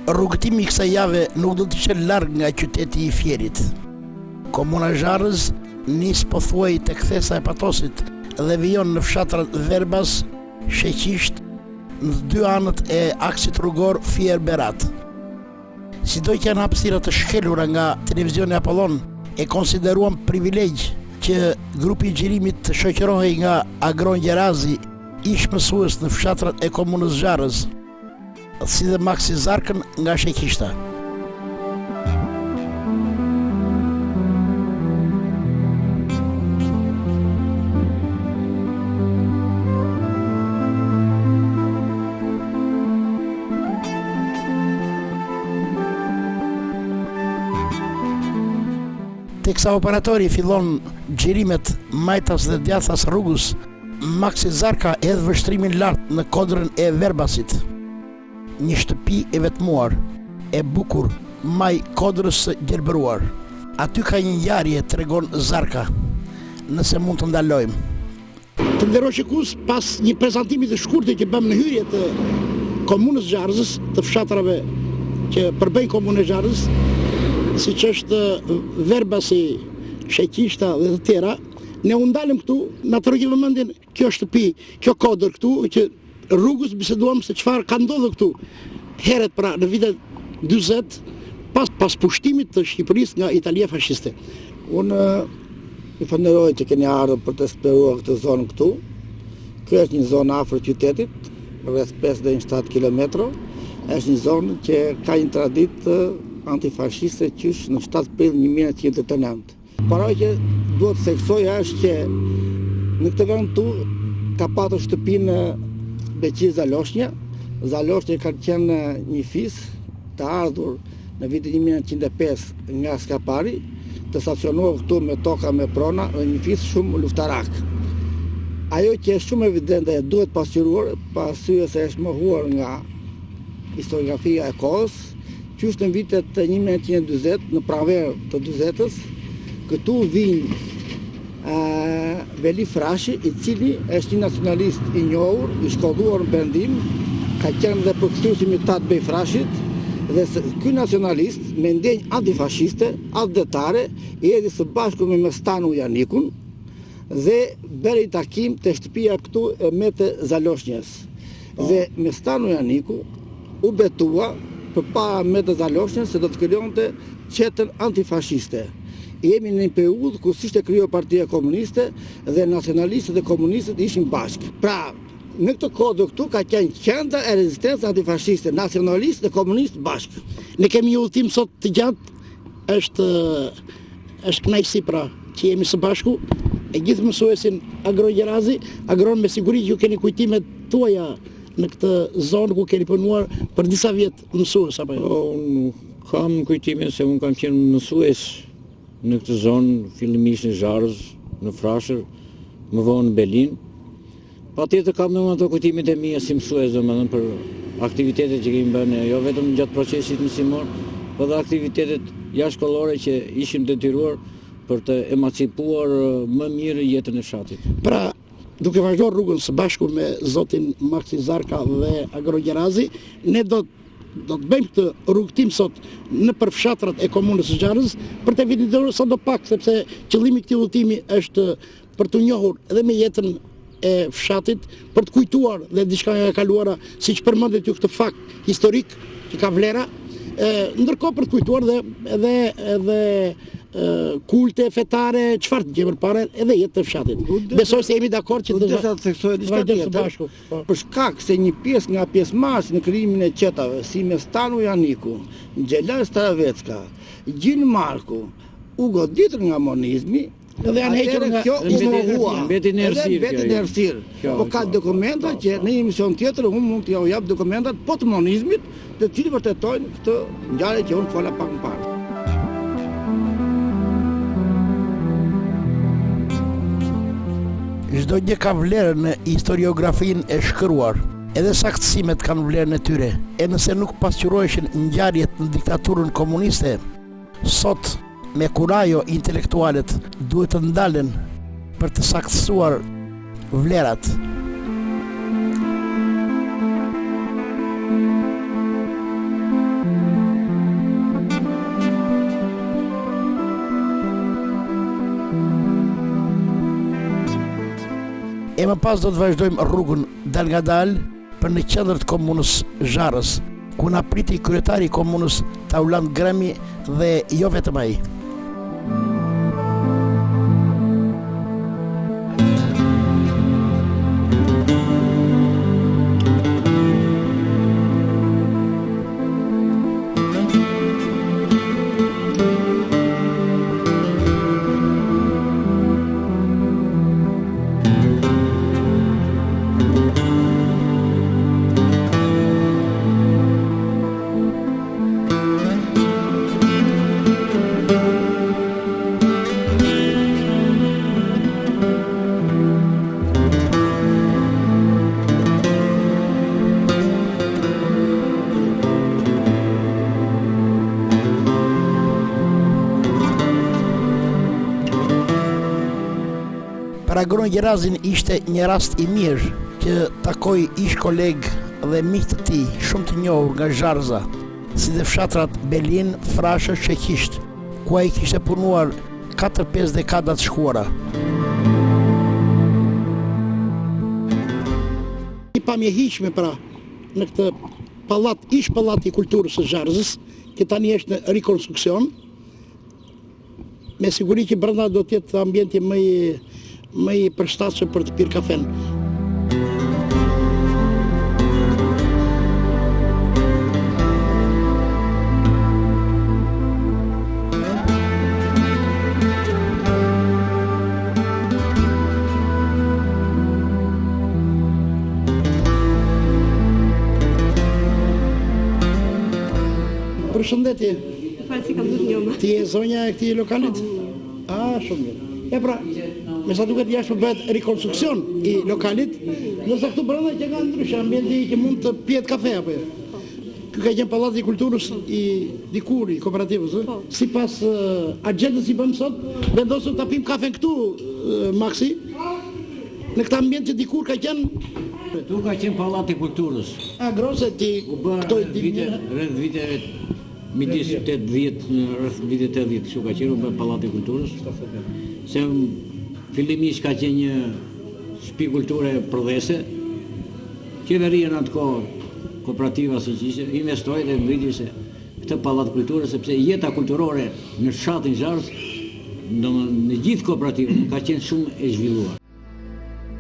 rrugëtimi i kësaj jave nuk do të ishte larg nga qyteti i Fierit. Komuna Zharrës nis pothuaj tek thesa e Patosit dhe vijon në fshatrat Verbas, Sheqisht, në dy anët e aksit rrugor Fier-Berat. Sido që janë hapësira të shkelura nga televizioni Apollon, e konsideruan privilegj që grupi i xhirimit të shoqërohej nga Agron Gjerazi, ish mësues në fshatrat e komunës Zharrës, si dhe Maksi Zarkën nga Sheqishta. Teksa operatori fillon xhirimet majtas dhe djathas rrugës, Maksi Zarka hedh vështrimin lart në kodrën e Verbasit. Një shtëpi e vetmuar, e bukur, maj kodrës së gjelbëruar. Aty ka një ngjarje, tregon Zarka, nëse mund të ndalojmë. Të nderuar shikues, pas një prezantimi të shkurtër që bëm në hyrje të komunës Zharrës, të fshatrave që përbëjnë komunën e Zharrës, siç është Verbasi, Sheqishta dhe të tjera, ne u ndalëm këtu, na tregoi vëmendjen kjo shtëpi, kjo kodër këtu, që rrugës biseduam se çfarë ka ndodhur këtu. Herët pra në vitet 40, pas pushtimit të Shqipërisë nga Italia fashiste. Unë i falenderoj që keni ardhur për të eksploruar këtë zonë këtu. Kjo është një zonë afër qytetit, rreth 5 deri në 7 kilometra. Është një zonë që ka një traditë antifashiste qysh në 7 prill 1989. Para që duhet të theksoja është që në këtë vend tu ka patur shtëpinë Beqir Zaloshnja. Zaloshnja ka qenë një fis të ardhur në vitin 1905 nga Skapari, të stacionuar këtu me toka me prona dhe një fis shumë luftarak. Ajo që është shumë evidente e duhet pasqyruar, pasqyrë se është mohuar nga historiografia e kohës, që është në vitet 1920, në pranverë të 40-s, këtu vinë Veli Frashi, i cili është një nacionalist i njohur, i shkolluar në Perëndim, ka qenë dhe përkthyesi i Tat Bej Frashit, dhe ky nacionalist me ndjenjë antifashiste, adetare, i erdhi së bashku me Mestanu Janikun dhe bëri takim te shtëpia këtu e Mete Zaloshnjës. Dhe Mestanu Janiku u betua përpara Mete Zaloshnjës se do të krijonte qetën antifashiste. Jemi në një periudhë ku ishte krijuar Partia Komuniste dhe nacionalistët dhe komunistët ishin bashkë. Pra, në këtë kohë këtu ka qenë qendra e rezistencës antifashiste, nacionalistë dhe komunistë bashkë. Ne kemi një udhtim sot të gjatë, është kënaqësi pra që jemi së bashku, e gjithë mësuesin Agron Gjerazi. Agron, me siguri ju keni kujtimet tuaja në këtë zonë ku keni punuar për disa vjet mësues apo jo? Unë kam kujtimin se unë kam qenë mësues në këtë zonë, fillimisht në Zharrës, në Frashër, më vonë në Belin. Patjetër kam në ato kujtimet e mia si mësues, domethënë për aktivitetet që kemi bërë, jo vetëm gjatë procesit mësimor, por edhe aktivitetet jashtëkollore që ishim detyruar për të emancipuar më mirë jetën e fshatit. Pra, duke vazhduar rrugën së bashku me zotin Maksi Zarka dhe Agron Gjerazi, ne do të bëjmë këtë rrugëtim sot në për fshatrat e komunës së Zharrës për të evidentuar sa do pak, sepse qëllimi i këtij udhëtimi është për të njohur edhe me jetën e fshatit, për të kujtuar dhe diçka nga e kaluara, siç përmendet ju këtë fakt historik që ka vlera, ndërkohë për të kujtuar edhe kulte fetare, çfarë gjë përpara, edhe jetë të fshatit. Besoj se jemi dakord që do të theksojë diçka tjetër. Për shkak se një pjesë nga pjesëmarrësit në krijimin e qetave, si Mestanu Janiku, Xhelal Staravecka, Gjin Marku, u goditën nga monizmi, edhe janë hequr nga mbeti në errësirë. Po ka dokumenta që në një emision tjetër unë mund t'ju jap dokumentat po të monizmit, të cilët vërtetojnë këtë ngjarje që unë fola pak më parë. Çdo gjë ka vlerën në historiografinë e shkruar, edhe saktësimet kanë vlerën e tyre. E nëse nuk pasqyroheshin ngjarjet në diktaturën komuniste, sot me kurajo intelektualet duhet të ndalen për të saktësuar vlerat. E më pas do të vazhdojmë rrugën dal nga dal për në qendër të komunës Zharrës, ku na priti kryetari i komunës Taulant Gremi dhe jo vetëm ai. Agron Gjerazin ishte një rast i mirë që takoi ish koleg dhe miq të tij shumë të njohur nga Zharza, si dhe fshatrat Belin, Frashë, Çekisht, ku ai kishte punuar 4-5 dekada të shkuara. I pamje hiqme pra në këtë pallat, ish pallati i kulturës së Zharzës, që tani është në rikonstruksion. Me siguri që brenda do të jetë ambienti më i përshtatshëm për të pirë kafen. Përshëndetje. Falë si kam dhëtë njoma. Ti e zonja e këtij lokalit? Shumë mirë. E pra, me sa duket jashtë bëhet rekonstruksion i lokalit, nëse këtu brenda që ka ndryshe ambienti që mund të pihet kafe apo jo. Ky ka qenë pallati i kulturës i dikur i kooperativës, sipas agjendës që bëmë sot, vendosëm ta pim kafen këtu, Maksi, në këtë ambient që dikur ka qenë. Tu ka qenë pallati i kulturës. Grose ti këto rreth viteve midis 80, rreth vitet 80 kështu ka qenë bë pallati i kulturës. Se fillimisht ka qenë një shtëpi kulture prodhese. Qeveria në atë kohë, kooperativa si që ishte, investoi dhe mbriti se këtë pallat kulture, sepse jeta kulturore në fshatin Zharz, në gjithë kooperativën, ka qenë shumë e zhvilluar.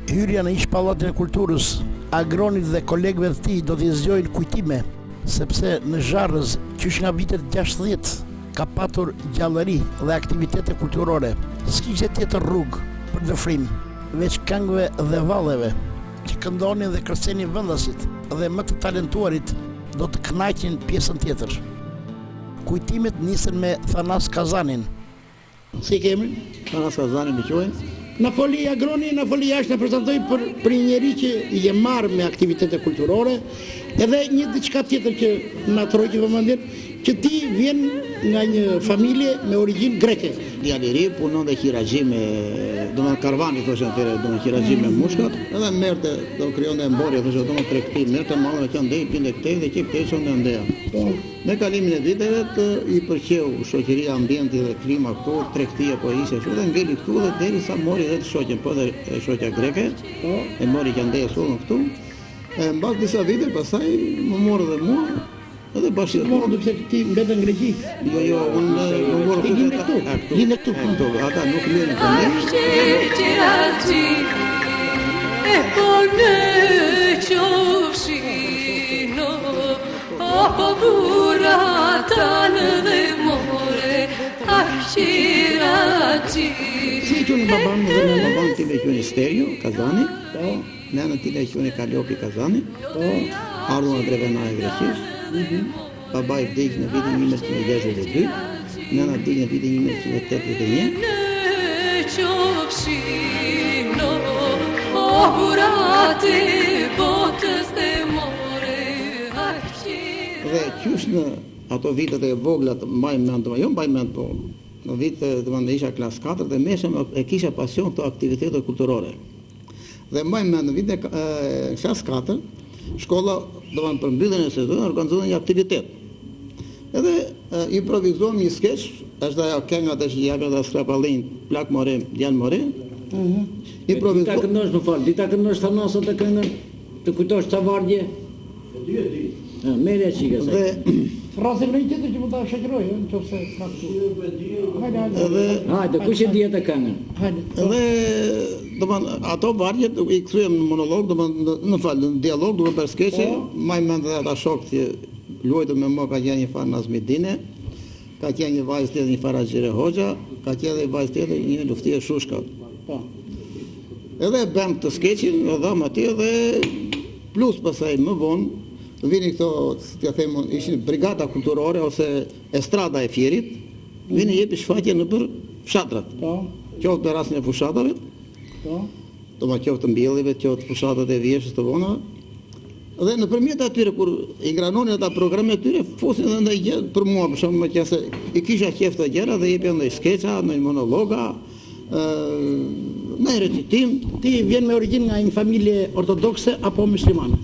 Hyrja në ish pallatin e kulturës, Agronit dhe kolegëve të tij do t'i zgjojnë kujtime, sepse në Zharrës, qysh nga vitet 60, ka patur gjallëri dhe aktivitete kulturore. S'kishte tjetër rrugë për dëfrim, veç këngëve dhe valleve, që këndonin dhe kërcenin vendasit dhe më të talentuarit do të kënaqin pjesën tjetër. Kujtimet nisen me Thanas Kazanin. Si kemi? Thanas Kazanin më quajnë. Na foli Agroni, na foli jashtë, na prezantoi për një njerëz që i je marrë me aktivitete kulturore, edhe një diçka tjetër që na trojë vëmendjen, që ti vjen nga një familje me origjinë greke. Djali i ri punon dhe qiraxhi me, domethënë karvani thoshte atëherë, domethënë qiraxhi me mushkat, edhe merrte, do krijonte mborje, thoshte domethënë tregti, merrte mallë që ndej pinte këtej dhe që këtej sonte ndeja. Me kalimin e viteve i pëlqeu shoqëria, ambienti dhe klima këtu, tregtia po ishte kështu dhe ngeli këtu dhe derisa mori edhe të shoqën, po dhe shoqja greke, e mori që ndej sonë këtu. Mbas disa vite pastaj më morë dhe mua. Edhe bashkë të morë, duke ti mbetë në Greqi. Jo, unë morë këtu. Linde këtu. Ata nuk lënë të ne. E por në qofshino, apo buratan dhe more, arqiraci. Si që në baban dhe në baban ti me qënë Stereo, Kazani, nënë ti me qënë Kaliopi, Kazani, ardhën e Drevena e Greqis. Baba i vdek në vitin 1962, nëna vdek në vitin 1981. Në qofshino, burate botës dhe more, arqiraci. Dhe qysh në ato vitet e vogla të mbaj mend, jo mbaj mend, po në vitet të më isha klas 4 dhe mesëm e kisha pasion të aktivitetet kulturore. Dhe mbaj mend në vitet klas 4, shkolla për mbylljen e sezonit organizoi një aktivitet. Edhe improvizojmë një skeç, është ajo kënga që japën ata strapallin, plak more, djan more, Dita këndosh, më falë, dita këndosh Thanasa të këngën, të kujtosh ca vardje? Merja qika se. Frasin në i tjetër që më ta shëqëroj, në që se fraktu. Hajde, kush e dje të këngën? Edhe, ato vargjet i këthujem në monolog, në dialog, duke për skeqe, maj mendë dhe ata shokë që luajtë me më ka qenë një farë Nazmidine, ka qenë një vajzë tjetër një farë Xhire Hoxha, ka qenë dhe një vajzë tjetër një Luftie Shushka. Edhe bëm të skeqin, edhe aty dhe plus pasaj më vonë, vini këto, t'ja themu, ishin brigada kulturore ose estrada e Fierit, vini jepi shfaqje në për fshatrat. Qoftë në rastin e fushatave, do ma qoftë të mbjellive, qoftë fushatat e vjeshës të vona. Dhe në përmjet atyre, kur i granonin ata programe atyre, fosin dhe ndaj gjë për mua, për shumë më qese, i kisha qef të gjera dhe jepja ndaj skeqa, ndaj monologa, në recitim. Ti vjen me origjinë nga një familje ortodokse apo muslimane?